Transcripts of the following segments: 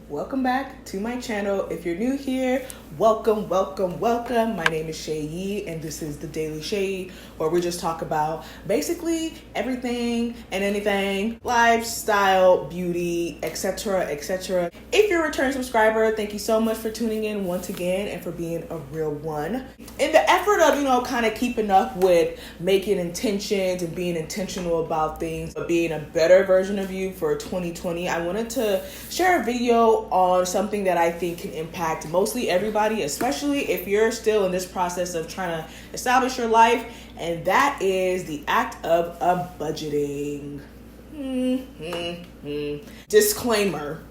Welcome back to my channel. If you're new here, welcome. My name is Seyi, and this is the Daily Seyi, where we just talk about basically everything and anything, lifestyle, beauty, etc. If you're a return subscriber, thank you so much for tuning in once again and for being a real one. In the effort of, kind of keeping up with making intentions and being intentional about things, but being a better version of you for 2020, I wanted to share a video on something that I think can impact mostly everybody, especially if you're still in this process of trying to establish your life, and that is the act of budgeting. Disclaimer.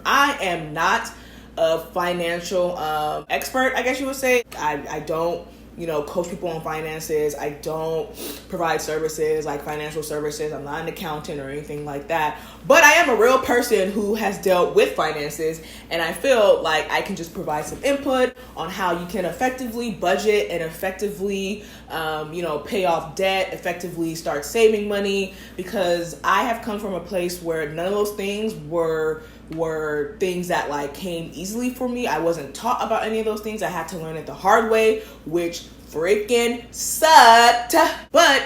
I am not a financial expert, I guess you would say. I don't coach people on finances. I don't provide services like financial services. I'm not an accountant or anything like that. But I am a real person who has dealt with finances, and I feel like I can just provide some input on how you can effectively budget and effectively, pay off debt, effectively start saving money, because I have come from a place where none of those things were things that came easily for me. I wasn't taught about any of those things. I had to learn it the hard way, which freaking sucked. But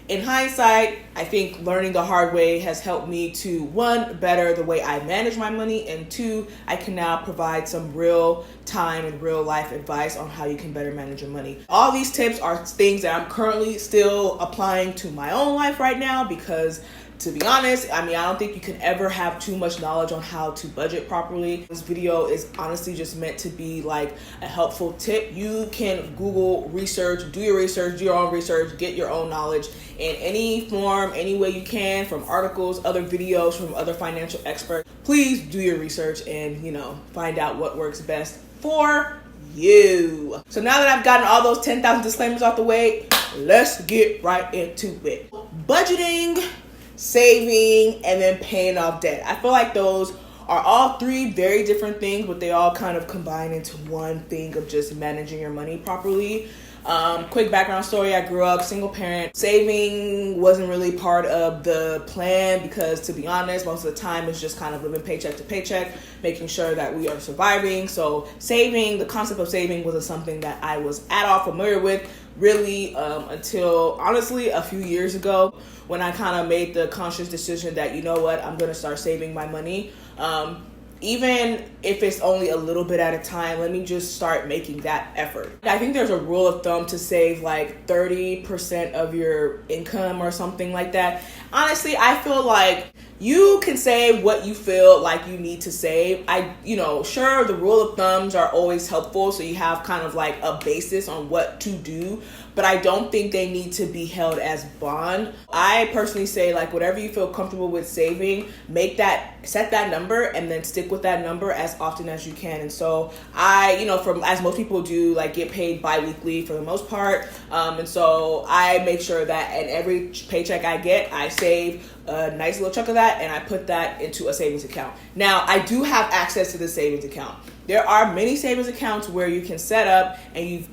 in hindsight, I think learning the hard way has helped me to, one, better the way I manage my money, and two, I can now provide some real time and real life advice on how you can better manage your money. All these tips are things that I'm currently still applying to my own life right now, because to be honest, I don't think you can ever have too much knowledge on how to budget properly. This video is honestly just meant to be like a helpful tip. You can Google research, do your own research, get your own knowledge in any form, any way you can, from articles, other videos, from other financial experts. Please do your research and, find out what works best for you. So now that I've gotten all those 10,000 disclaimers out the way, let's get right into it. Budgeting, saving, and then paying off debt. I feel like those are all three very different things, but they all kind of combine into one thing of just managing your money properly. Quick background story. I grew up single parent. Saving wasn't really part of the plan because, to be honest, most of the time it's just kind of living paycheck to paycheck, making sure that we are surviving. So saving, the concept of saving, wasn't something that I was at all familiar with really until honestly a few years ago, when I kind of made the conscious decision that, I'm going to start saving my money. Even if it's only a little bit at a time, let me just start making that effort. I think there's a rule of thumb to save 30% of your income or something like that. Honestly, I feel like you can save what you feel like you need to save. Sure, the rule of thumbs are always helpful, so you have kind of a basis on what to do, but I don't think they need to be held as bond. I personally say whatever you feel comfortable with saving, set that number and then stick with that number as often as you can. And so I, as most people do, get paid bi-weekly for the most part. And so I make sure that at every paycheck I get, I save a nice little chunk of that and I put that into a savings account. Now, I do have access to the savings account. There are many savings accounts where you can set up and you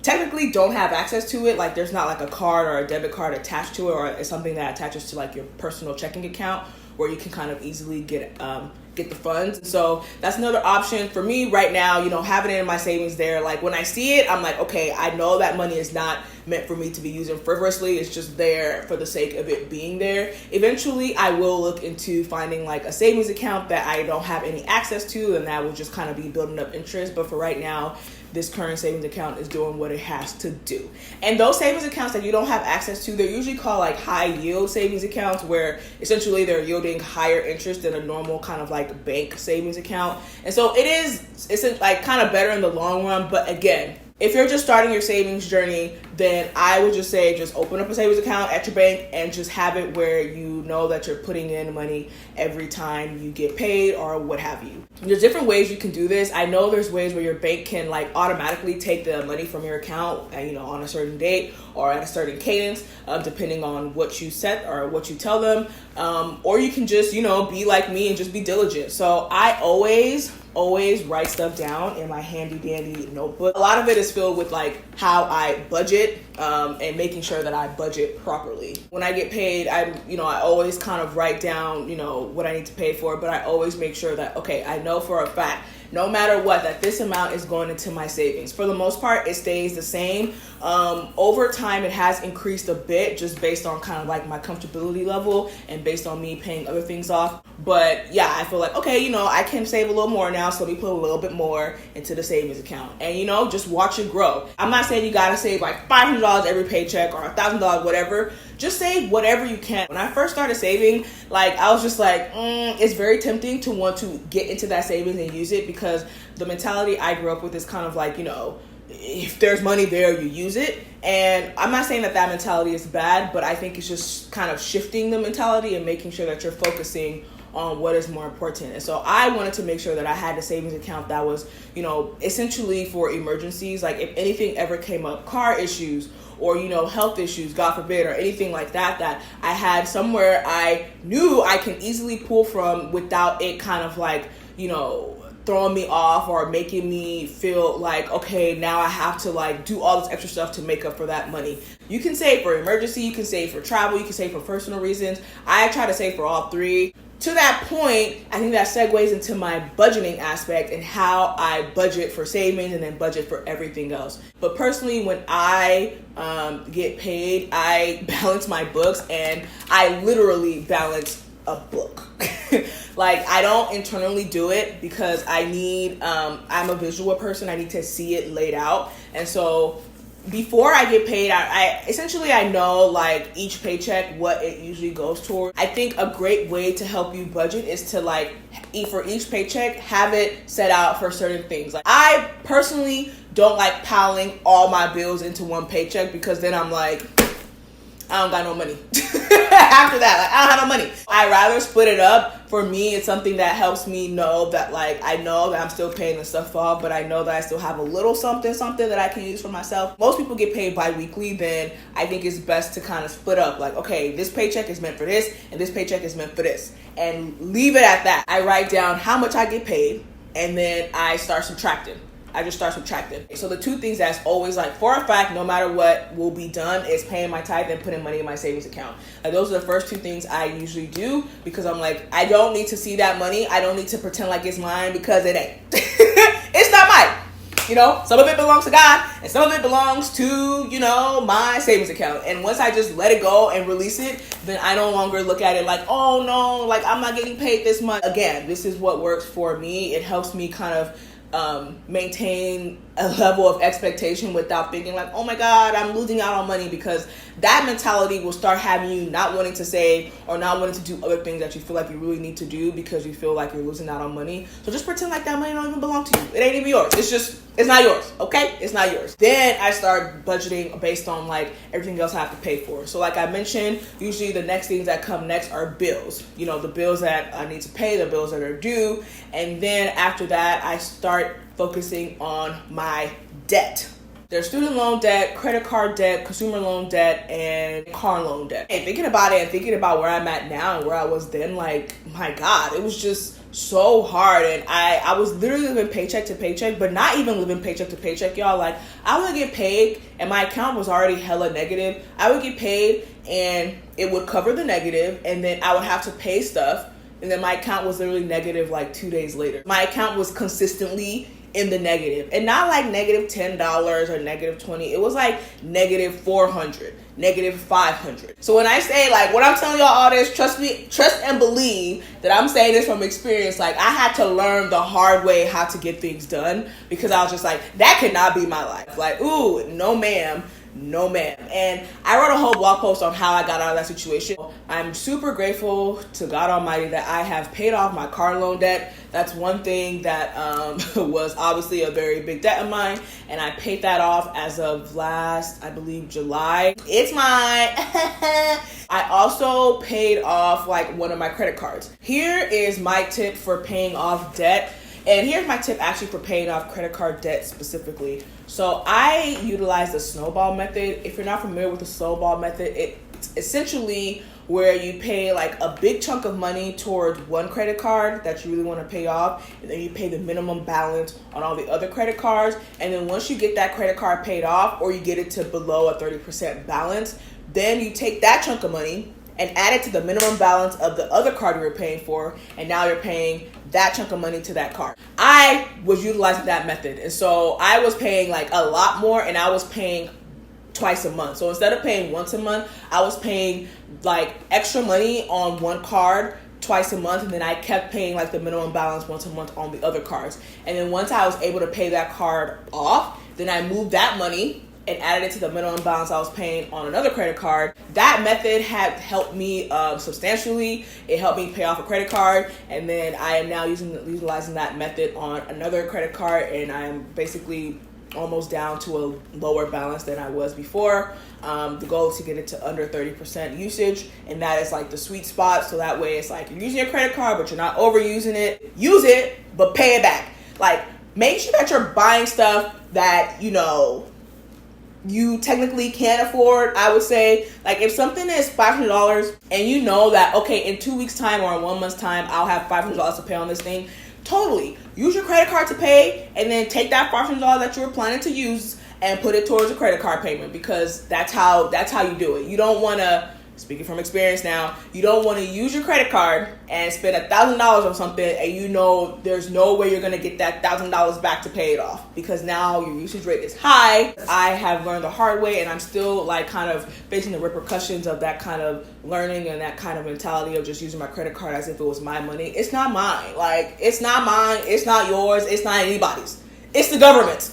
technically don't have access to it. There's not a card or a debit card attached to it, or it's something that attaches to your personal checking account where you can kind of easily get the funds. So that's another option for me right now, having it in my savings there. When I see it, I'm okay, I know that money is not meant for me to be using frivolously. It's just there for the sake of it being there. Eventually, I will look into finding a savings account that I don't have any access to, and that will just kind of be building up interest. But for right now, this current savings account is doing what it has to do. And those savings accounts that you don't have access to, they're usually called high yield savings accounts, where essentially they're yielding higher interest than a normal kind of bank savings account. And so it's kind of better in the long run. But again, if you're just starting your savings journey, then I would just say just open up a savings account at your bank and just have it where you know that you're putting in money every time you get paid or what have you. There's different ways you can do this. I know there's ways where your bank can automatically take the money from your account on a certain date or at a certain cadence, depending on what you set or what you tell them. Or you can just, be like me and just be diligent. So I always write stuff down in my handy dandy notebook. A lot of it is filled with how I budget budget and making sure that I budget properly. When I get paid, I always kind of write down, what I need to pay for, but I always make sure that, okay, I know for a fact, no matter what, that this amount is going into my savings. For the most part, it stays the same. Over time, it has increased a bit just based on kind of like my comfortability level and based on me paying other things off. But yeah, I feel like, okay, I can save a little more now, so let me put a little bit more into the savings account and, just watch it grow. I'm not saying you gotta save like $500 every paycheck or $1,000, whatever. Just save whatever you can. When I first started saving, I was just like, it's very tempting to want to get into that savings and use it, because the mentality I grew up with is kind of like, if there's money there, you use it. And I'm not saying that mentality is bad, but I think it's just kind of shifting the mentality and making sure that you're focusing on what is more important. And so I wanted to make sure that I had a savings account that was, essentially for emergencies. Like if anything ever came up, car issues or, health issues, God forbid, or anything like that, that I had somewhere I knew I can easily pull from without it kind of like, throwing me off or making me feel like, okay, now I have to like do all this extra stuff to make up for that money. You can save for emergency, you can save for travel, you can save for personal reasons. I try to save for all three. To that point, I think that segues into my budgeting aspect and how I budget for savings and then budget for everything else. But personally, when I get paid, I balance my books, and I literally balance a book. Like I don't internally do it because I need, I'm a visual person. I need to see it laid out. And so before I get paid, I essentially I know like each paycheck, what it usually goes toward. I think a great way to help you budget is to like for each paycheck, have it set out for certain things. Like I personally don't like piling all my bills into one paycheck, because then I'm like, I don't got no money. After that, like I don't have no money. I rather split it up. For me, it's something that helps me know that like I know that I'm still paying the stuff off, but I know that I still have a little something that I can use for myself. Most people get paid bi-weekly. Then I think it's best to kind of split up. Like, okay, this paycheck is meant for this and this paycheck is meant for this, and leave it at that. I write down how much I get paid, and then I start subtracting. I just start subtracting. So the two things that's always like for a fact, no matter what will be done, is paying my tithe and putting money in my savings account. Like those are the first two things I usually do, because I'm like, I don't need to see that money. I don't need to pretend like it's mine, because it ain't. It's not mine. Some of it belongs to God and some of it belongs to, my savings account. And once I just let it go and release it, then I no longer look at it like, oh no, like I'm not getting paid this month. Again, this is what works for me. It helps me kind of maintain a level of expectation without thinking like, oh my God, I'm losing out on money, because that mentality will start having you not wanting to save or not wanting to do other things that you feel like you really need to do because you feel like you're losing out on money. So just pretend like that money don't even belong to you. It ain't even yours. It's not yours. Okay? It's not yours. Then I start budgeting based on like everything else I have to pay for. So like I mentioned, usually the next things that come next are bills. The bills that I need to pay, the bills that are due. And then after that, I start focusing on my debt. There's student loan debt, credit card debt, consumer loan debt, and car loan debt. And thinking about it and thinking about where I'm at now and where I was then, like, my God, it was just so hard. And I was literally living paycheck to paycheck, but not even living paycheck to paycheck, y'all. Like, I would get paid and my account was already hella negative. I would get paid and it would cover the negative, and then I would have to pay stuff. And then my account was literally negative like 2 days later. My account was consistently in the negative, and not like negative $10 or negative 20. It was like negative 400, negative 500. So when I say like, when I'm telling y'all all this, trust and believe that I'm saying this from experience. Like I had to learn the hard way how to get things done, because I was just like, that could not be my life. Like, ooh, no ma'am. No ma'am. And I wrote a whole blog post on how I got out of that situation. I'm super grateful to God Almighty that I have paid off my car loan debt. That's one thing that was obviously a very big debt of mine, and I paid that off as of last, I believe, July. It's mine. I also paid off like one of my credit cards. Here is my tip for paying off debt. And here's my tip actually for paying off credit card debt specifically. So I utilize the snowball method. If you're not familiar with the snowball method, it's It's essentially where you pay like a big chunk of money towards one credit card that you really want to pay off, and then you pay the minimum balance on all the other credit cards. And then once you get that credit card paid off, or you get it to below a 30% balance, then you take that chunk of money and add it to the minimum balance of the other card you were paying for, and now you're paying that chunk of money to that card. I was utilizing that method, and so I was paying like a lot more, and I was paying twice a month. So instead of paying once a month, I was paying like extra money on one card twice a month, and then I kept paying like the minimum balance once a month on the other cards. And then once I was able to pay that card off, then I moved that money and added it to the minimum balance I was paying on another credit card. That method had helped me substantially. It helped me pay off a credit card, and then I am now utilizing that method on another credit card, and I am basically almost down to a lower balance than I was before. The goal is to get it to under 30% usage, and that is like the sweet spot. So that way it's like you're using your credit card, but you're not overusing it. Use it, but pay it back. Like, make sure that you're buying stuff that, you know, you technically can't afford. I would say, like, if something is $500 and you know that, okay, in 2 weeks time or in 1 month's time, I'll have $500 to pay on this thing, totally use your credit card to pay, and then take that $500 that you were planning to use and put it towards a credit card payment, because that's how you do it. You don't want to, speaking from experience now, you don't want to use your credit card and spend $1,000 on something and you know there's no way you're going to get that $1,000 back to pay it off, because now your usage rate is high. I have learned the hard way, and I'm still like kind of facing the repercussions of that kind of learning and that kind of mentality of just using my credit card as if it was my money. It's not mine. Like, it's not mine. It's not yours. It's not anybody's. It's the government's.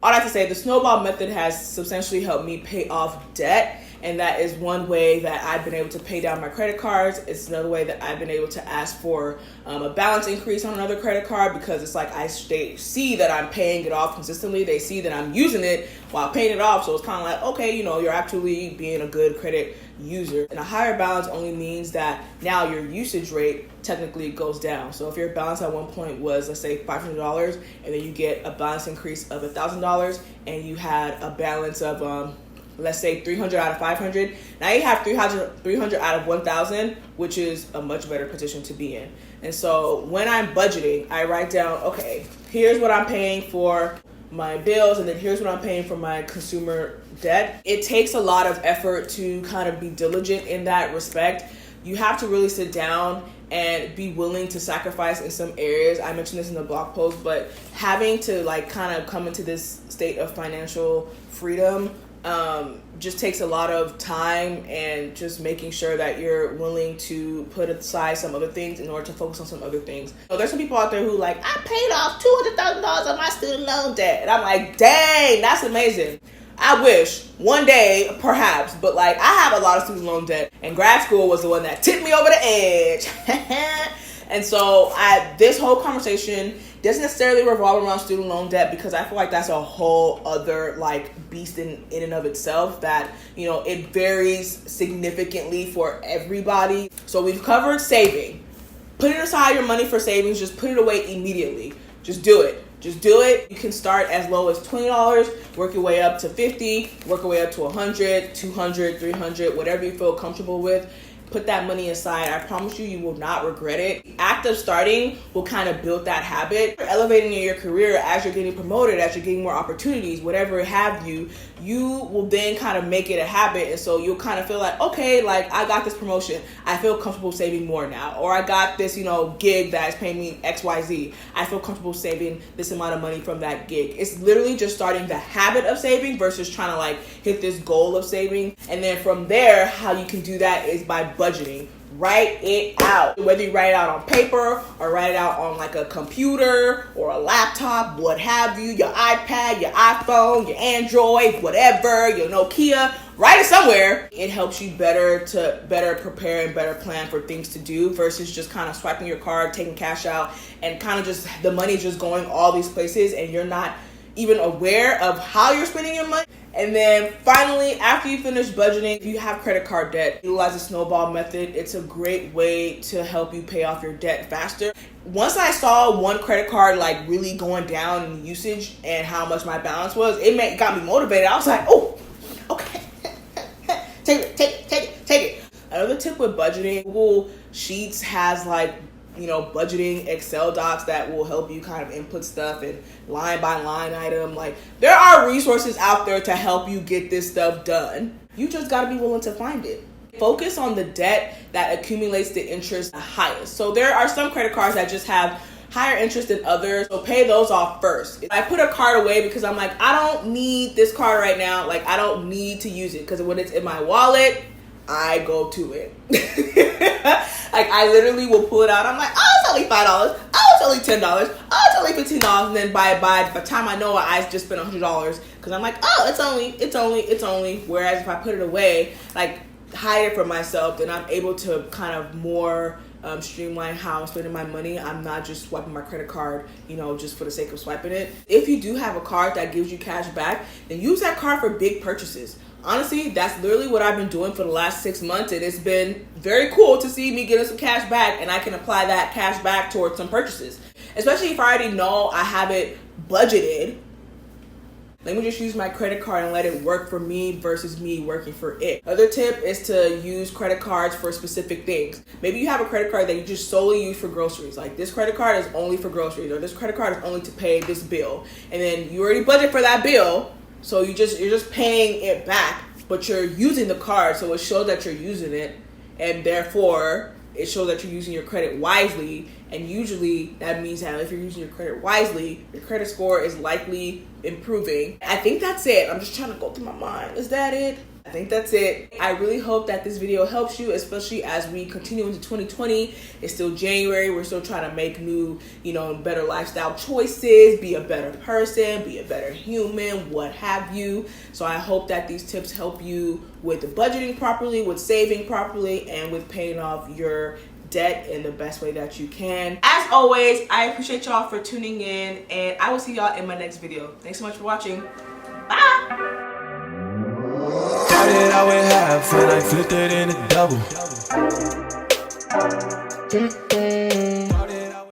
All I have to say, the snowball method has substantially helped me pay off debt. And that is one way that I've been able to pay down my credit cards. It's another way that I've been able to ask for a balance increase on another credit card, because it's like they see that I'm paying it off consistently. They see that I'm using it while paying it off. So it's kind of like, okay, you know, you're actually being a good credit user. And a higher balance only means that now your usage rate technically goes down. So if your balance at one point was, let's say, $500, and then you get a balance increase of $1,000, and you had a balance of let's say 300 out of 500. Now you have 300 out of 1,000, which is a much better position to be in. And so when I'm budgeting, I write down, okay, here's what I'm paying for my bills, and then here's what I'm paying for my consumer debt. It takes a lot of effort to kind of be diligent in that respect. You have to really sit down and be willing to sacrifice in some areas. I mentioned this in the blog post, but having to like kind of come into this state of financial freedom just takes a lot of time, and just making sure that you're willing to put aside some other things in order to focus on some other things. So there's some people out there who like, I paid off $200,000 on my student loan debt, and I'm like, dang, that's amazing. I wish one day, perhaps, but like, I have a lot of student loan debt, and grad school was the one that tipped me over the edge. And so this whole conversation doesn't necessarily revolve around student loan debt, because I feel like that's a whole other like beast in and of itself, that, you know, it varies significantly for everybody. So we've covered saving. Putting aside your money for savings, just put it away immediately. Just do it. Just do it. You can start as low as $20, work your way up to $50, work your way up to $100, $200, $300, whatever you feel comfortable with. Put that money aside. I promise you, you will not regret it. The act of starting will kind of build that habit. You're elevating in your career as you're getting promoted, as you're getting more opportunities, whatever have you, you will then kind of make it a habit. And so you'll kind of feel like, okay, like I got this promotion. I feel comfortable saving more now. Or I got this, you know, gig that's paying me XYZ. I feel comfortable saving this amount of money from that gig. It's literally just starting the habit of saving versus trying to like hit this goal of saving. And then from there, how you can do that is by budgeting. Write it out. Whether you write it out on paper or write it out on like a computer or a laptop, what have you, your iPad, your iPhone, your Android, whatever, your Nokia, write it somewhere. It helps you better prepare and better plan for things to do versus just kind of swiping your card, taking cash out, and kind of just the money just going all these places and you're not even aware of how you're spending your money. And then finally, after you finish budgeting, if you have credit card debt, utilize the snowball method. It's a great way to help you pay off your debt faster. Once I saw one credit card like really going down in usage and how much my balance was, it got me motivated. I was like, oh, okay, take it. Another tip with budgeting, Google Sheets has like, you know, budgeting Excel docs that will help you kind of input stuff and line by line item. Like, there are resources out there to help you get this stuff done. You just got to be willing to find it. Focus on the debt that accumulates the interest the highest. So there are some credit cards that just have higher interest than others, so pay those off first. I put a card away because I'm like, I don't need this card right now. Like, I don't need to use it, because when it's in my wallet, I go to it. Like, I literally will pull it out. I'm like, oh, it's only $5. Oh, it's only $10. Oh, it's only $15. And then by the time I know it, I just spent $100, because I'm like, oh, it's only. Whereas if I put it away, like, hide it for myself, then I'm able to kind of more streamline how I'm spending my money. I'm not just swiping my credit card, you know, just for the sake of swiping it. If you do have a card that gives you cash back, then use that card for big purchases. Honestly, that's literally what I've been doing for the last 6 months, and it's been very cool to see me getting some cash back, and I can apply that cash back towards some purchases. Especially if I already know I have it budgeted. Let me just use my credit card and let it work for me versus me working for it. Other tip is to use credit cards for specific things. Maybe you have a credit card that you just solely use for groceries. Like, this credit card is only for groceries, or this credit card is only to pay this bill. And then you already budget for that bill, so you're just paying it back, but you're using the card, so it shows that you're using it, and therefore it shows that you're using your credit wisely. And usually that means that if you're using your credit wisely, your credit score is likely improving. I think that's it. I'm just trying to go through my mind. Is that it? I think that's it. I really hope that this video helps you, especially as we continue into 2020. It's still January. We're still trying to make new, you know, better lifestyle choices, be a better person, be a better human, what have you. So I hope that these tips help you with budgeting properly, with saving properly, and with paying off your debt in the best way that you can. As always, I appreciate y'all for tuning in, and I will see y'all in my next video. Thanks so much for watching. Bye! Started out with half and I flipped it in a double.